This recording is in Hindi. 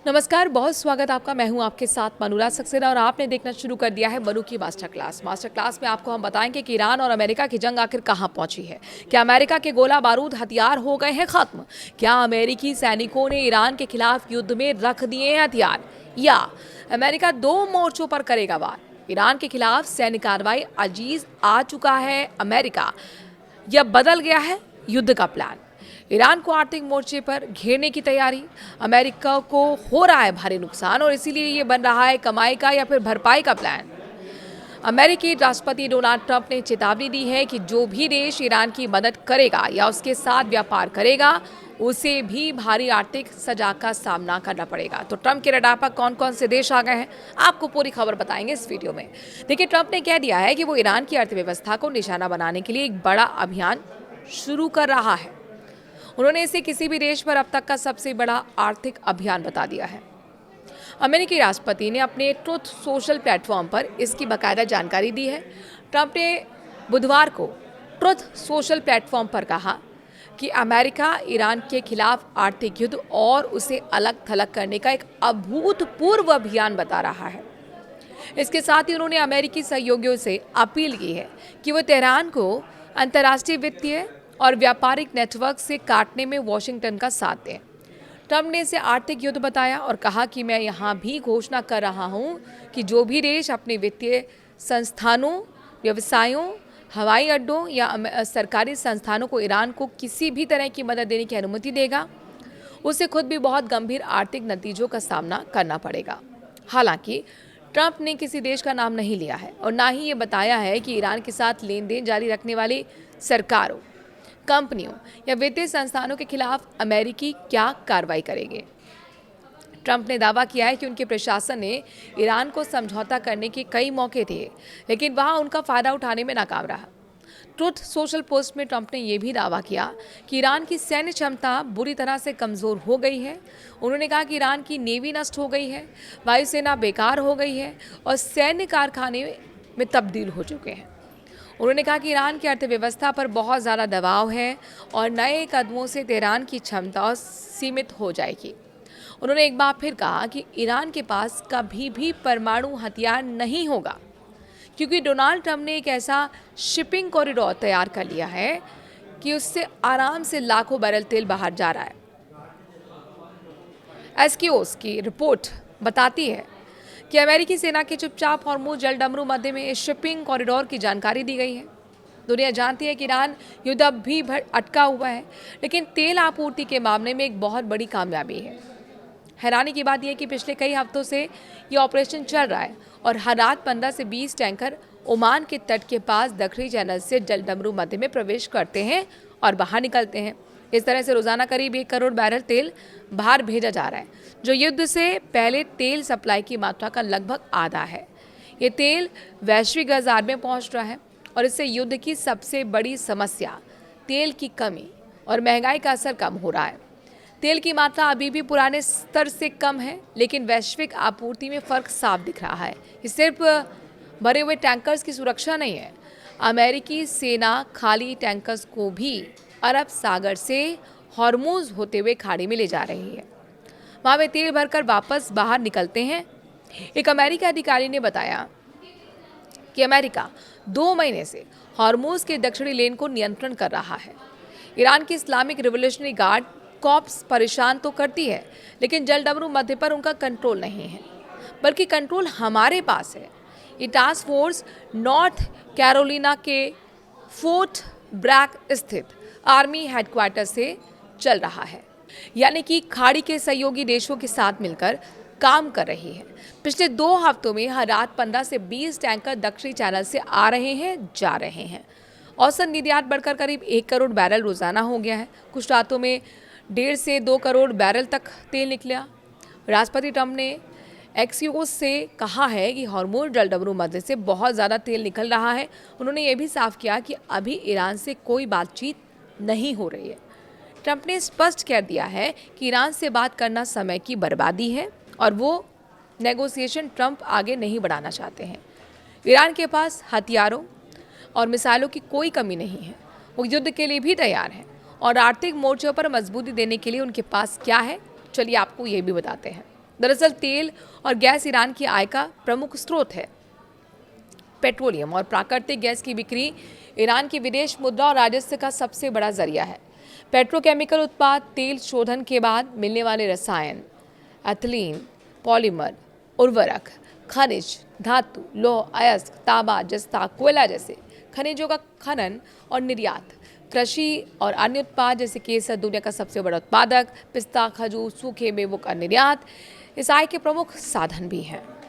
नमस्कार, बहुत स्वागत आपका। मैं हूं आपके साथ मनुरा सक्सेना और आपने देखना शुरू कर दिया है मनु की मास्टर क्लास में आपको हम बताएंगे कि ईरान और अमेरिका की जंग आखिर कहां पहुंची है। क्या अमेरिका के गोला बारूद हथियार हो गए हैं खत्म? क्या अमेरिकी सैनिकों ने ईरान के खिलाफ युद्ध में रख दिए हैं हथियार, या अमेरिका दो मोर्चों पर करेगा वार? ईरान के खिलाफ सैन्य कार्रवाई अजीज आ चुका है अमेरिका, या बदल गया है युद्ध का प्लान? ईरान को आर्थिक मोर्चे पर घेरने की तैयारी, अमेरिका को हो रहा है भारी नुकसान और इसीलिए ये बन रहा है कमाई का या फिर भरपाई का प्लान। अमेरिकी राष्ट्रपति डोनाल्ड ट्रंप ने चेतावनी दी है कि जो भी देश ईरान की मदद करेगा या उसके साथ व्यापार करेगा उसे भी भारी आर्थिक सजा का सामना करना पड़ेगा। तो ट्रंप के रडार पर कौन कौन से देश आ गए हैं, आपको पूरी खबर बताएंगे इस वीडियो में। देखिए, ट्रंप ने कह दिया है कि वो ईरान की अर्थव्यवस्था को निशाना बनाने के लिए एक बड़ा अभियान शुरू कर रहा है। उन्होंने इसे किसी भी देश पर अब तक का सबसे बड़ा आर्थिक अभियान बता दिया है। अमेरिकी राष्ट्रपति ने अपने ट्रुथ सोशल प्लेटफॉर्म पर इसकी बाकायदा जानकारी दी है। ट्रंप ने बुधवार को ट्रुथ सोशल प्लेटफॉर्म पर कहा कि अमेरिका ईरान के खिलाफ आर्थिक युद्ध और उसे अलग थलग करने का एक अभूतपूर्व अभियान बता रहा है। इसके साथ ही उन्होंने अमेरिकी सहयोगियों से अपील की है कि वो तेहरान को अंतर्राष्ट्रीय वित्तीय और व्यापारिक नेटवर्क से काटने में वॉशिंगटन का साथ दें। ट्रंप ने इसे आर्थिक युद्ध बताया और कहा कि मैं यहाँ भी घोषणा कर रहा हूँ कि जो भी देश अपने वित्तीय संस्थानों, व्यवसायों, हवाई अड्डों या सरकारी संस्थानों को ईरान को किसी भी तरह की मदद देने की अनुमति देगा, उसे खुद भी बहुत गंभीर आर्थिक नतीजों का सामना करना पड़ेगा। हालांकि ट्रंप ने किसी देश का नाम नहीं लिया है और ना ही ये बताया है कि ईरान के साथ लेन देन जारी रखने वाली सरकारों, कंपनियों या वित्तीय संस्थानों के खिलाफ अमेरिकी क्या कार्रवाई करेंगे। ट्रंप ने दावा किया है कि उनके प्रशासन ने ईरान को समझौता करने के कई मौके थे, लेकिन वहां उनका फायदा उठाने में नाकाम रहा। ट्रुथ सोशल पोस्ट में ट्रंप ने यह भी दावा किया कि ईरान की सैन्य क्षमता बुरी तरह से कमज़ोर हो गई है। उन्होंने कहा कि ईरान की नेवी नष्ट हो गई है, वायुसेना बेकार हो गई है और सैन्य कारखाने में तब्दील हो चुके हैं। उन्होंने कहा कि ईरान की अर्थव्यवस्था पर बहुत ज़्यादा दबाव है और नए कदमों से तेहरान की क्षमता सीमित हो जाएगी। उन्होंने एक बार फिर कहा कि ईरान के पास कभी भी परमाणु हथियार नहीं होगा, क्योंकि डोनाल्ड ट्रंप ने एक ऐसा शिपिंग कॉरिडोर तैयार कर लिया है कि उससे आराम से लाखों बैरल तेल बाहर जा रहा है। एस्कियोस की रिपोर्ट बताती है कि अमेरिकी सेना के चुपचाप हॉर्मुज जलडमरू मध्य में इस शिपिंग कॉरिडोर की जानकारी दी गई है। दुनिया जानती है कि ईरान युद्ध अब भी अटका हुआ है, लेकिन तेल आपूर्ति के मामले में एक बहुत बड़ी कामयाबी है। हैरानी की बात यह है कि पिछले कई हफ्तों से ये ऑपरेशन चल रहा है और हर रात 15 से 20 टैंकर ओमान के तट के पास दखनी चैनल से जलडमरू मध्य में प्रवेश करते हैं और बाहर निकलते हैं। इस तरह से रोजाना करीब 1 करोड़ बैरल तेल बाहर भेजा जा रहा है, जो युद्ध से पहले तेल सप्लाई की मात्रा का लगभग आधा है। ये तेल वैश्विक बाजार में पहुंच रहा है और इससे युद्ध की सबसे बड़ी समस्या, तेल की कमी और महंगाई का असर कम हो रहा है। तेल की मात्रा अभी भी पुराने स्तर से कम है, लेकिन वैश्विक आपूर्ति में फर्क साफ दिख रहा है। ये सिर्फ भरे हुए टैंकर्स की सुरक्षा नहीं है। अमेरिकी सेना खाली टैंकर्स को भी अरब सागर से हॉर्मुज होते हुए खाड़ी में ले जा रही है। वहाँ वे तेल भरकर वापस बाहर निकलते हैं। एक अमेरिकी अधिकारी ने बताया कि अमेरिका 2 महीने से हॉर्मुज के दक्षिणी लेन को नियंत्रण कर रहा है। ईरान की इस्लामिक रिवोल्यूशनरी गार्ड कॉप्स परेशान तो करती है, लेकिन जलडमरू मध्य पर उनका कंट्रोल नहीं है, बल्कि कंट्रोल हमारे पास है। ये टास्क फोर्स नॉर्थ कैरोलिना के फोर्ट ब्रैक स्थित आर्मी हेडक्वार्टर से चल रहा है, यानी कि खाड़ी के सहयोगी देशों के साथ मिलकर काम कर रही है। पिछले 2 हफ्तों में हर रात 15 से 20 टैंकर दक्षिणी चैनल से आ रहे हैं, जा रहे हैं। औसत निर्यात बढ़कर करीब 1 करोड़ बैरल रोजाना हो गया है। कुछ रातों में 1.5 से 2 करोड़ बैरल तक तेल निकला। राष्ट्रपति ट्रंप ने एक्सियोस से कहा है कि हॉर्मुज जलडमरू मध्य से बहुत ज़्यादा तेल निकल रहा है। उन्होंने ये भी साफ किया कि अभी ईरान से कोई बातचीत नहीं हो रही है। ट्रंप ने स्पष्ट कर दिया है कि ईरान से बात करना समय की बर्बादी है और वो नेगोशिएशन ट्रंप आगे नहीं बढ़ाना चाहते हैं। ईरान के पास हथियारों और मिसाइलों की कोई कमी नहीं है। वो युद्ध के लिए भी तैयार हैं और आर्थिक मोर्चों पर मजबूती देने के लिए उनके पास क्या है, चलिए आपको ये भी बताते हैं। दरअसल तेल और गैस ईरान की आय का प्रमुख स्रोत है। पेट्रोलियम और प्राकृतिक गैस की बिक्री ईरान की विदेश मुद्रा और राजस्व का सबसे बड़ा जरिया है। पेट्रोकेमिकल उत्पाद, तेल शोधन के बाद मिलने वाले रसायन, एथिलीन, पॉलीमर, उर्वरक, खनिज, धातु, लौह, अयस्क, तांबा, जस्ता, कोयला जैसे खनिजों का खनन और निर्यात, कृषि और अन्य उत्पाद जैसे केसर दुनिया का सबसे बड़ा उत्पादक, पिस्ता, खजूर, सूखे मेवों का निर्यात इस आय के प्रमुख साधन भी हैं।